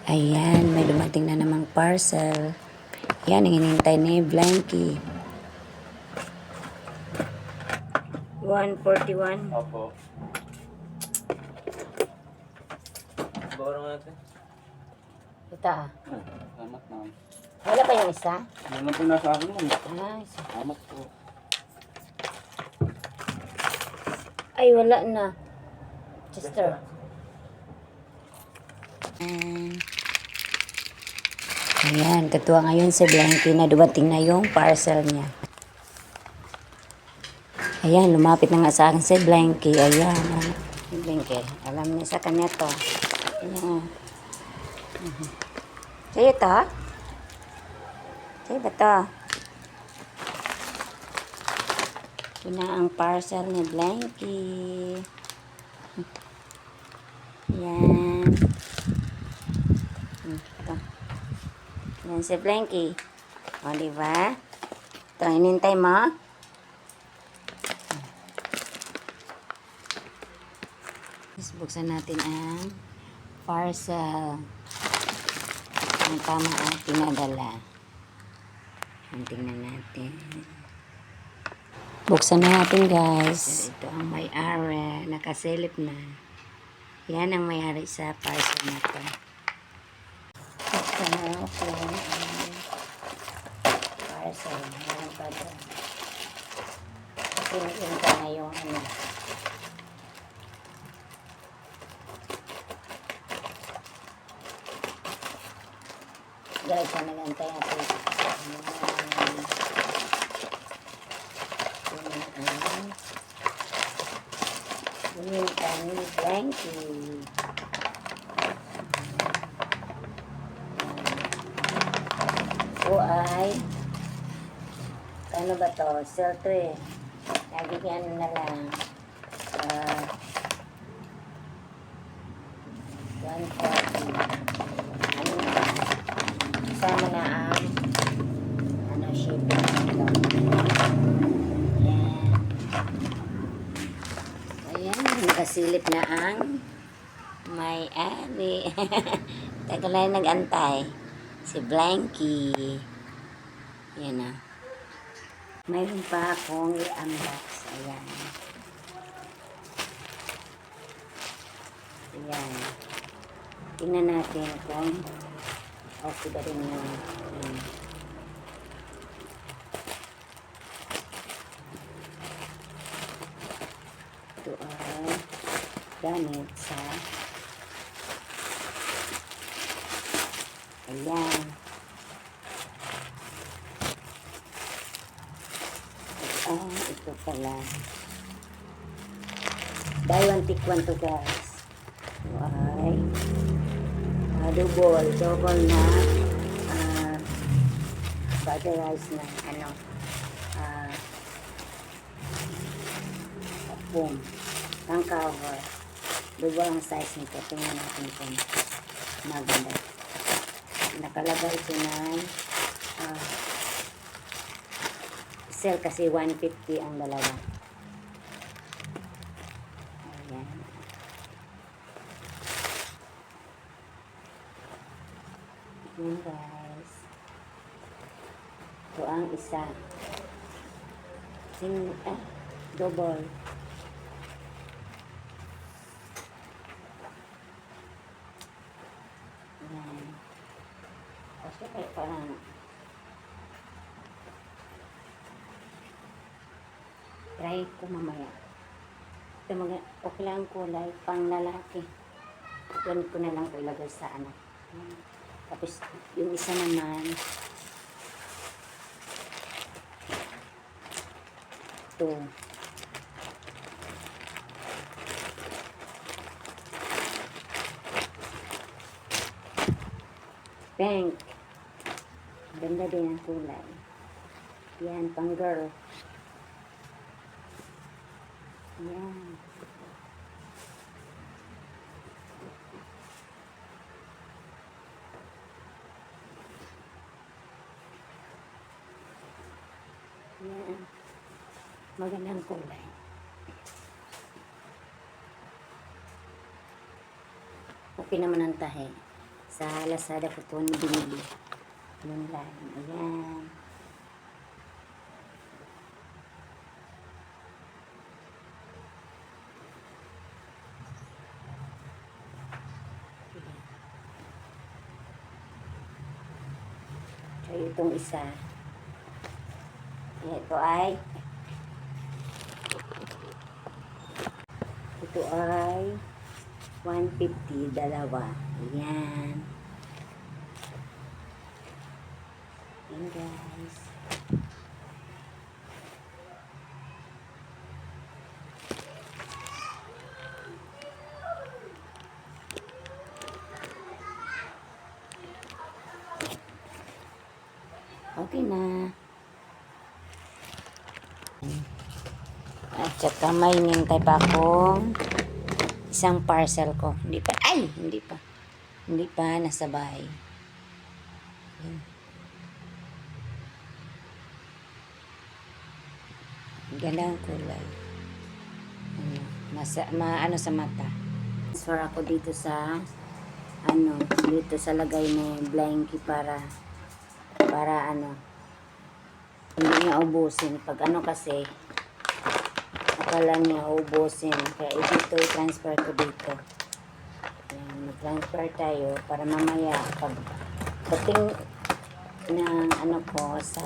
Ayan, may dumating na namang parcel. Yan, ang hinihintay ni Blanky. 141. Opo. Borong natin. Ito ah. Salamat ma'am. Wala pa yung isa? Yan lang po nasa akin ma'am. Ay, Salamat po. ay wala na. Sister. Ayan, katuwa ngayon si Blanky na dumating na yung parcel niya. Ayan, lumapit na nga sa akin si Blanky. Ayan, si Blanky. Alam niya sa kanya to. Ayan. Sa'yo to? Sa'yo ba to? Ito na ang parcel ni Blanky. Ayan. Ito. Ayan si Blanky. O, diba? Ito, inintay mo. Buksan natin ang parcel. Ang tama ang pinadala. Tingnan natin. Buksan na natin, guys. Ito ang may-ari. Nakasilip na. Yan ang may-ari sa parcel na to. Buksan na natin ang parcel. Meron pa doon. Kasi nag-inta na yung ano. Guys, nag-antay natin. Hinihintay ni Blanky. O ay, ano ba to? Cell 3. Lagi yan na lang. 140. Kasama na ang shipping nito. Ayan, nakasilip na ang may-ari. Tagal na yung nag-antay. Si Blanky. Ayan na. Mayroon pa akong i-unbox. Ayan. Ayan. Tingnan natin kung okay ba rin yung ito ay gamit sa ayan ito pala buy one take one to guys. Ito ay double na butterized na ano foam ang cover. Double ang size nito. Tingnan natin kung maganda. Nakalagay ito na sale kasi 150 ang dalawa. Ayan. Ayan guys. Ito ang isa. Double. Ayan. Kasi parang try ko mamaya. Ito okay lang kulay pang lalaki. Doon ko na lang ko ilagay sa anak. Tapos yung isa naman ito. Pink. Ganda din ang kulay. Yan, pang girl. Yan. Yan. Magandang kulay. Okay naman ang tahe. Sa Lazada ko ito binili. Online. Ayan. So, itong isa. Ito ay 150, dalawa. Ayan. Ayan, guys. Okay na. At saka may nintay pa akong isang parcel ko. Hindi pa nasa bahay. Ayan. Ganda ang kulay. Ano sa mata. Transfer ako dito sa dito sa lagay ni Blanky para hindi niya ubusin. Pag kasi akala niya ubusin. Kaya dito i-transfer ko dito. Ayan, mag-transfer tayo para mamaya pag dating ng ko sa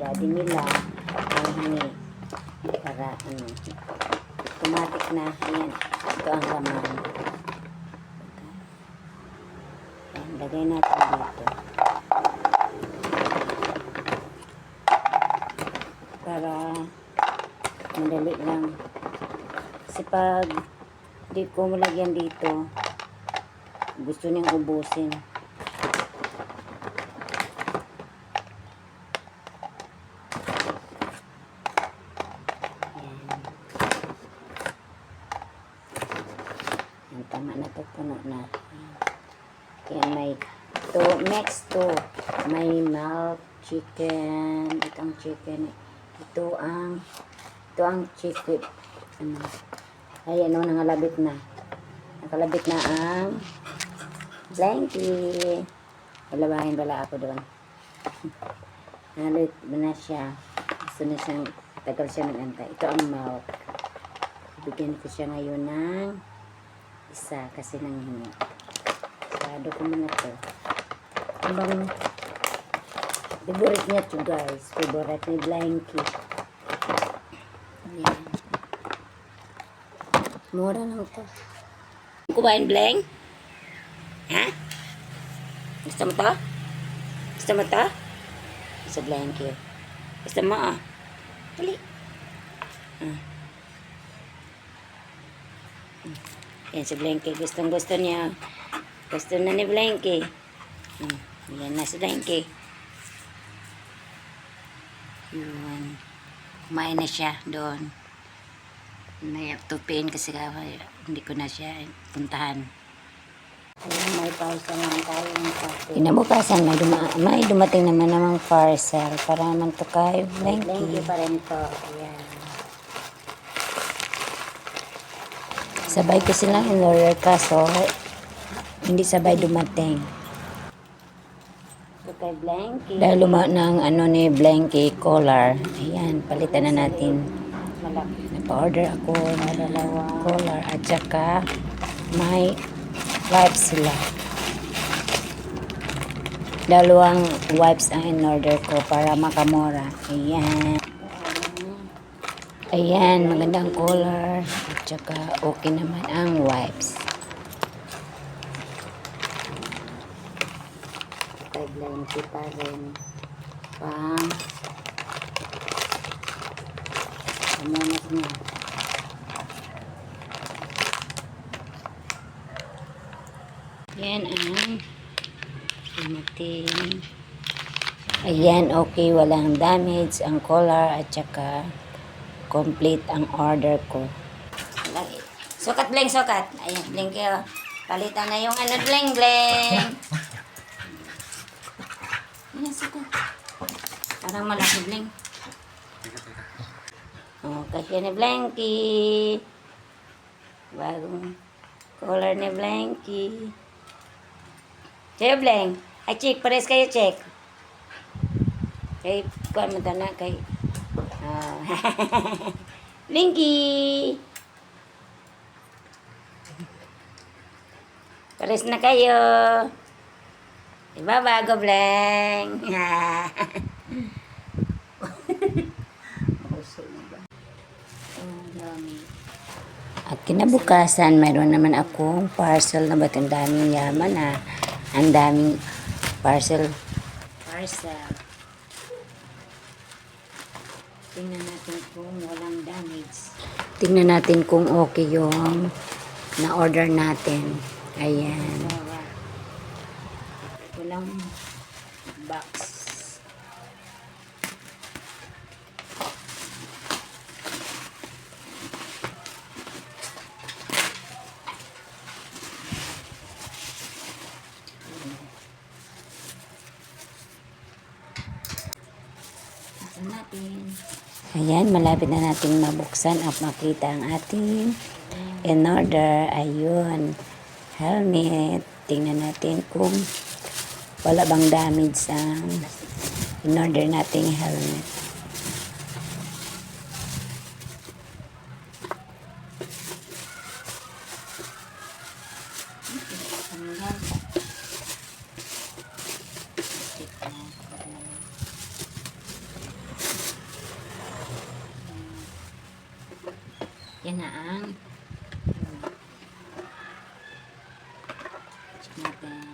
daddy nila hangi para automatic na. Ayan, ito ang laman. Ayan, lagay natin dito para madali lang kasi pag di ko malagyan dito gusto niyang ubusin. Ang tama na to, puno na. Kaya may next to may milk chicken. Itong chicken. Ito ang chicken. Ayan o, nangalabit na. Nakalabit na ang Blanky. Malabahin pala ako doon. Nalit na siya. Gusto na siyang, tagal siya nag-antay. Ito ang milk. Bigyan ko siya ngayon ng isa kasi nanghingi. Sado ko muna to. Ang favorite niya to, guys. Favorite ni Blanky. Ayan. Mura lang to. Kumain, Blank? Ha? Gusto mo to? Gusto mo to? Sa Blanky. Gusto mo, Dali. Yan si Blanky. Gusto niya. Gusto na ni Blanky. Yan na si Blanky. Yun. Kumain na siya doon. May tupiin kasi hindi ko na siya puntahan. Ayan, may parcel naman tayo ng kape. Kinabukasan, may dumating naman namang parcel para naman to kay Blanky. Blanky pa rin to. Ayan. Sabay ko silang in-order kaso hindi sabay dumating. Ito kay Blanky. Dahil luma ng ni Blanky collar. Ayan, palitan na natin. Napa-order ako ng collar at saka may wipes sila. Dalawang wipes ang in-order ko para makamura. Ayan. Ayan, magandang collar at saka okay naman ang wipes. Kay Blanky pa rin pang pamunas niya. Yan ang dumating. Ayan, okay, walang damage ang collar at saka complete ang order ko. Sukat, Blank, sukat. Ayan, Blank, palitan na yung Blank, Blank. Ayan, sukat. Parang malaki, Blank. Oh, kasi ni Blanky. Bagong collar ni Blanky. Sa'yo, Bleng. Ay, check. Pares kayo, check. Kay, kuhan mo na, kay... Ah. Linky! Pares na kayo. Iba bago, Bleng. At kinabukasan, mayroon naman akong parcel na ba't ang daming yaman ang daming parcel. Tingnan natin kung walang damage. Tingnan natin kung okay yung na-order natin. Ayan. Walang box. Ayan, malapit na nating mabuksan at makita ang ating in order. Ayun, helmet. Tingnan natin kung wala bang damage ang in order nating helmet. Yan na ang check natin.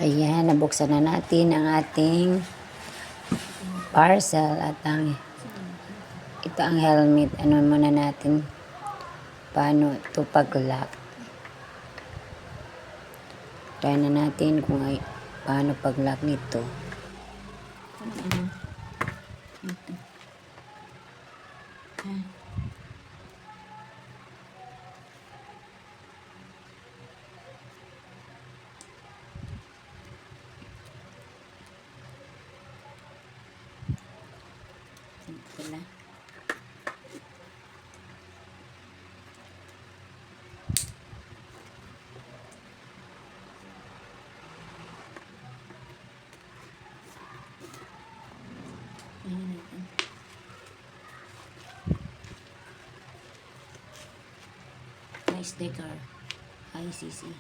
Ayan, nabuksan na natin ang ating parcel at ito ang helmet. Ano muna natin paano ito pag-lock. Try na natin kung ay paano pag-lock nito. Ito. Ito lang. May sticker. ICC.